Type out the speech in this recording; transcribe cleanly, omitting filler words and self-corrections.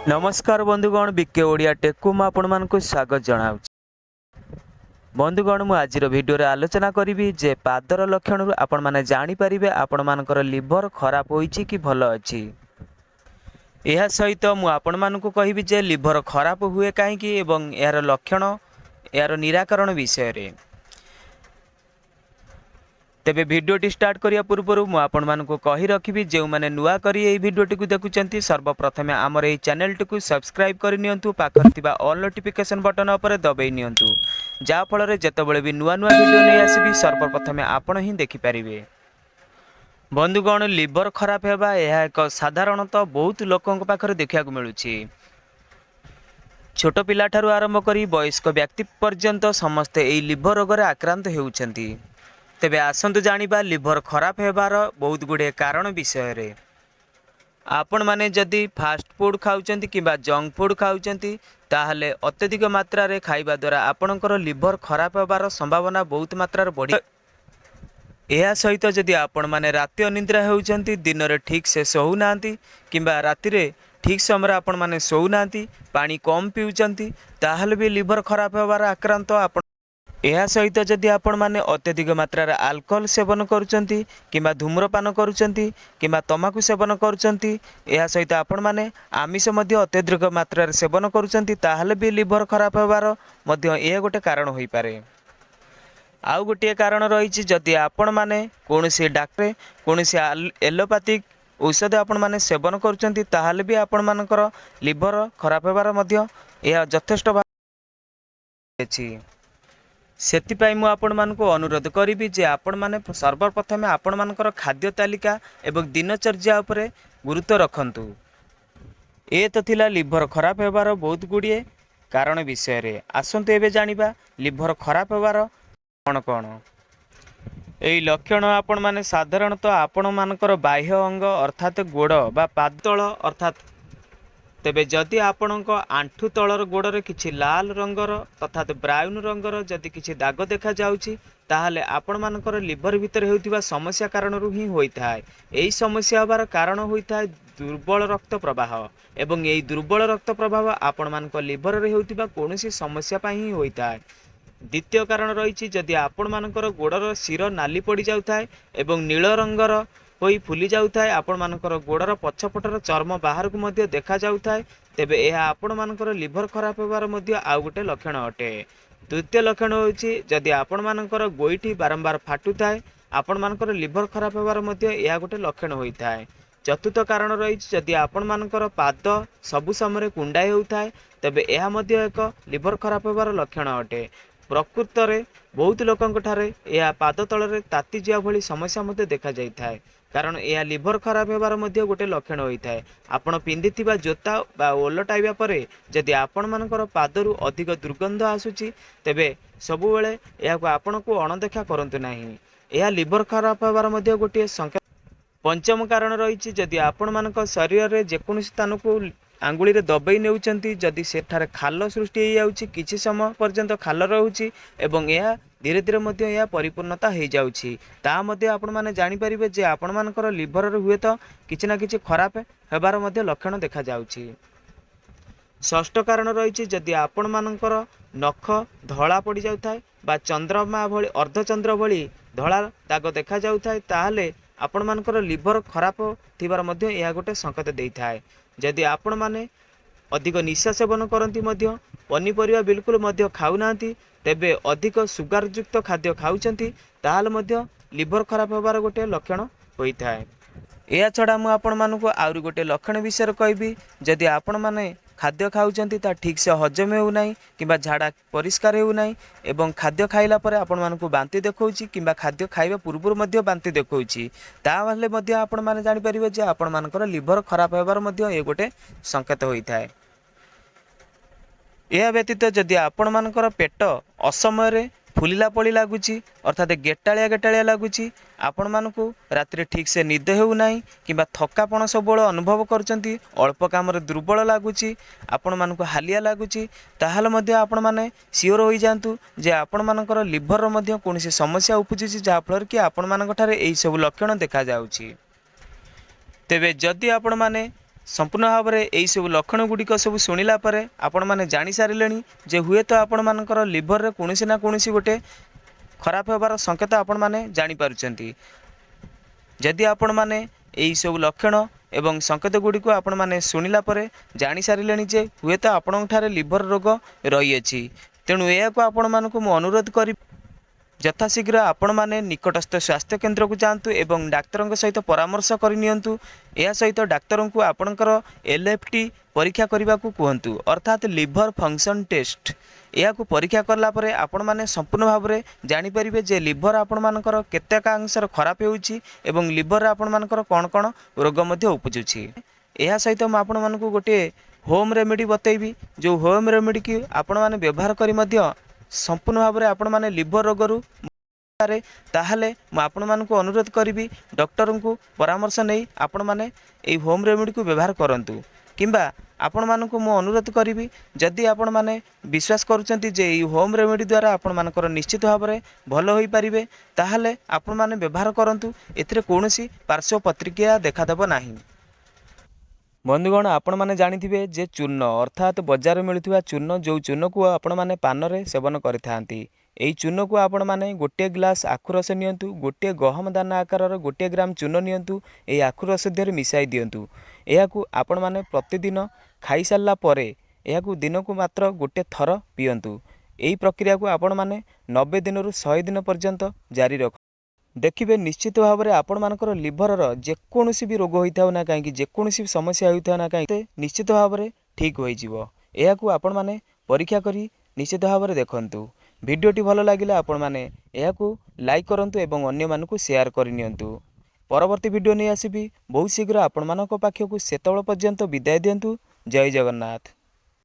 नमस्कार बंधुगण बीके ओडिया टेकु मु आपण मानकु स्वागत जनाउछि। बंधुगण मु आजिर वीडियो रे आलोचना करिवि जे पादर लक्षण रु आपण माने जानि परिबे आपण मानकर लिवर खराब होईछि कि भलो अछि। एहा सहित मु आपण मानकु कहिबि जे लिवर खराब हुए काहेकि एवं यार लक्षण यार निराकरण विषय रे। तेबे भिडियोटी स्टार्ट करिया पूर्वरु मु आपण मानकु कहि रखिबि जे माने नुआ करी एई भिडियोटी को देखुचंती सर्वप्रथमे हमर एई चैनल टी को सब्सक्राइब करि नियंतु पाखर थिबा ऑल नोटिफिकेशन बटन उपर दबेई नियंतु जा फल रे जेतेबेले भी नुआ नुआ भिडियो नै आसीबि सर्वप्रथमे आपण ही देखि परिबे। बंधुगण लिवर खराब हेबा यह एक साधारणतः बहुत लोकों पाखरे देखिया को मिलुछि। छोट पिला ठारू आरंभ करी वयस्क व्यक्ति पर्यंत समस्ते एई लिवर रोग रे आक्रांत हेउछंती। तेबे आसंतु जानिबा लिवर खराब हेबार बहुत गुडे कारण विषय रे। आपण माने जदि फास्ट फूड खाउचंती किबा जंक फूड खाउचंती ताहले अत्यधिक मात्रा रे खाइबा द्वारा आपणकर लिवर खराब हेबार संभावना बहुत मात्रा रे बढ़ी। एहा सहित जदि आपण माने राति अनिद्रा हेउचंती दिन रे ठीक से सोहु नांती किबा राति रे ठीक समय आपण माने सोहु नांती पानी कम पिउचंती ताहले भी लिवर खराब हेबार आक्रांत आपण। एहा सहित जदि आपण माने अत्यधिक मात्रा रे अल्कोहल सेवन करूचंती किबा धूम्रपान करूचंती किबा तमाकू सेवन करूचंती एहा सहित आपण माने आमिष मध्य अत्यधिक मात्रा रे सेवन करूचंती ताहले भी लिवर खराब हेबार मध्य ए गोटे कारण होई पारे। आउ गोटे कारण रही जदि आपण माने कोनोसी डाक्टर कोनोसी एलोपैथिक औषध आपण माने सेवन करूचंती ताहले भी आपण मानकर लिवर खराब हेबार मध्य एहा यथेष्ट अछि। सेतिपाई मु आपण मानकु अनुरोध करिवि जे आपण माने सर्वप्रथमे आपण मानकर खाद्य तालिका एवं दिनचर्या उपरे गुरुत्व रखंतु। ए तो थिला लिवर खराब हेबार बहुत गुडिये कारण विषय रे। आसंतु एबे जानिबा लिवर खराब हेबार कोन कोन एई लक्षण। आपण माने साधारणतः आपण मानकर बाह्य अंग अर्थात गोड़ बा पादतल अर्थात तेबे जदि आपणक आंठू तलर गोड़े किछि लाल रंगर अर्थात ब्राउन रंगर जदि किछि दाग देखा जाउछि ताहले आपण मानकर लिवर भितर हेउथिबा समस्या कारणरू ही होइथाय। एई समस्या होबार कारण होइथाय दुर्बल रक्त प्रवाह एवं एई दुर्बल रक्त प्रवाह आपण मानक लिवर रे हेउथिबा कोनोसी समस्या पई ही होइथाय। द्वितीय कारण रही जदि आपण मानकर गोड़र शिर नाली पड़ी जाउथाय एवं नील रंगर होई फुली जाउथाय आपण मानकर गोड़र पछपटर चर्म बाहर को मध्य देखा जाउथाय तेबे एहा आपण मानकर लिवर खराब हेबार मध्य आउ गोटे लक्षण अटे। तृतीय लक्षण होछि जदि आपण मानकर गोइठी बारंबार फाटुथाय आपण मानकर लिवर खराब हेबार मध्य एहा गोटे लक्षण होइथाय। चतुर्थ कारण रही जदि आपण मानकर पाद सबु समय कुंडाई होउथाय तेबे एहा मध्य एक लिवर खराब हेबार लक्षण अटे। प्रकृत रे बहुत लोकंक ठारे एहा पाद तलरे ताती जिया भली समस्या मध्य देखा जाइथाय कारण एहा लिवर खराब हेबार मध्य गोटे लक्षण होइथाय। आपण पिंधिथिबा जोता बा ओलटाइबा परे जदि आपण मानकर पादरु अधिक दुर्गंध आसुची तेबे सबु बेले एहाको आपणको अणदेखा करंतु नाही। एहा लिवर खराब हेबार मध्य गोटे संकेत। पंचम कारण रही जदि आपण मानक शरीर रे जेकोनी स्थान को आंगुली रे दबाई नेउचंती जदि सेठारे खाल सृष्टि हो जाउची किछि समय पर्यंत खाल रहउची एवं एहा धीरे धीरे मध्य यह परिपूर्णता हो जाउची ता मध्य आपण माने जानि परिबे जे आपण मानकर लिवर रे हुए तो किछि ना किछि खराब हेबार मध्य लक्षण देखा जाउची। षष्ठ कारण रही जदि आपण मानकर नख धला पड़ी जाउथाय बा चंद्रमा भली अर्धचंद्र भली धला दाग देखा जाउथाय ताहले आपण मानकर लिवर खराब थिबार मध्य यह गोटे संकेत देइथाय। जदि आपण माने अधिक निशा सेवन करती मध्य पनीपरिया बिल्कुल मध्य खाउ नांती तेबे अधिक सुगार युक्त खाद्य खाउचंती ताहले मध्य लिवर खराब होबार गोटे लक्षण होइथाय। या छड़ा मु आपण मानकु आउरी गोटे लक्षण विषय कहबी जदि आपण माने खाद्य खाउचंती ता ठीक से हजम हेउ नाही किबा झाड़ा परिष्कार हेउ नाही एवं खाद्य खाइला परे आपण मानकु बांती देखौची किबा खाद्य खाइबा पूर्व मध्य बांती देखौची ताहले मध्य आपण माने जानि परिबे जे आपण मानकर लिवर खराब हेबार मध्य ए गोटे संकेत होइथाय। यह व्यतीत जदि आपण मानकर पेट असमय फुलिला पड़ी लगुच अर्थात गेटालिया लगुच आपण मानकु राति ठीक से निद हेउ नाही किबा थकापण सबुल अनुभव करचंती अल्प काम रे दुर्बल लगुच आपण मानकु हालिया लगुच ताहले मध्य आपण माने सियोर होई जांतु जे आपण मानकर लिवर रो मध्य कोनोसी समस्या उपजुची जा फलर कि आपण मानक ठारे एई सब लक्षण देखा जाउची। तेबे जदि आपण माने संपूर्ण भाव में यही सब लक्षण गुड़िक सब शुणिला आपण मैंने जानी सारे जे हुए तो आपण मानकर लिभर रे कौन ना कौन गोटे खराब होबार संकेत आपण मैंने जानीपारुंट जदि आपण मैंने यही सब लक्षण एवं संकेत गुड़िक आपण मैंने शुणिला जानी सारे जे हुए तो आपण लिभर रोग रही तेणु यह आपण मानक मु अनुरोध करी यथाशीघ्र आपण मैंने निकटस्थ स्वास्थ्य केन्द्र को जातु एवं डाक्तर सहित परामर्श करनियंतु। या सहित डाक्तर को आपणकर LFT परीक्षा करने को कहतु अर्थात लिभर फंक्शन टेस्ट। यह परीक्षा कला आपण मैंने संपूर्ण भाव में जानीपारे जे लिभर आपण मानकर केतेकांशर खराब होउछि एवं लिभर आपण मानकर कौन कौन रोग उपजुछि। यह सहित मुझे आपण मानक गोटे होम रेमेडी बतैबी जो होम रेमेडी की आपण मैंने व्यवहार करी मध्य संपूर्ण भाव में आपण मैंने लिभर रोगरू ताहले आपण मानक अनुरोध करी डॉक्टर को परामर्श नहीं आपण मैंने यही होम रेमेडी को व्यवहार करंतु किंबा आपण मानक मु अनुरोध करी जदि आपण मैंने विश्वास करुँच जे होम रेमेडी द्वारा आपण मानकर निश्चित भाव में भल हो पारे ताहले आपण मैंने व्यवहार करंतु एथिरे कौनसी पार्श्व प्रतिक्रिया देखादेव नाही। बंधुगण आपण मैंने जानिथिबे जे चूर्ण अर्थात बजार मिलुवा चूर्ण जो चूर्ण को आपण मैंने पान रे सेवन करिथांती एई चूर्ण को आपण मैंने गोटे ग्लास आखु रस नियंतु गोटे गहम दाना आकार गोटे ग्राम चूर्ण नियंतु एई आखु रस देहरे मिसाई दियंतु एहाकू आपण मैंने प्रतिदिन खाई सारला परे एहाकू दिन को मात्र गोटे थर पियंतु। एई प्रक्रिया को आपण मैंने 90 दिन रु 100 दिन पर्यंत जारी रख देखिए निश्चित भाव में आपण मानकर लिभर जेकोसी भी रोग होता ना कहीं जेकोसी समस्या होता ना कहीं निश्चित भाव में ठीक हो आपण मैंने परीक्षा करी निश्चित भाव में देखंतु। वीडियोटी भल लगिला आपण मैंने लाइक करंतु एवं अन्य मानकु शेयर करनियंतु। परवर्ती वीडियो नहीं आसीबी बहुत शीघ्र आपण मानक पाखकु सेतबेल पर्यंत विदाय दियंतु। जय जगन्नाथ।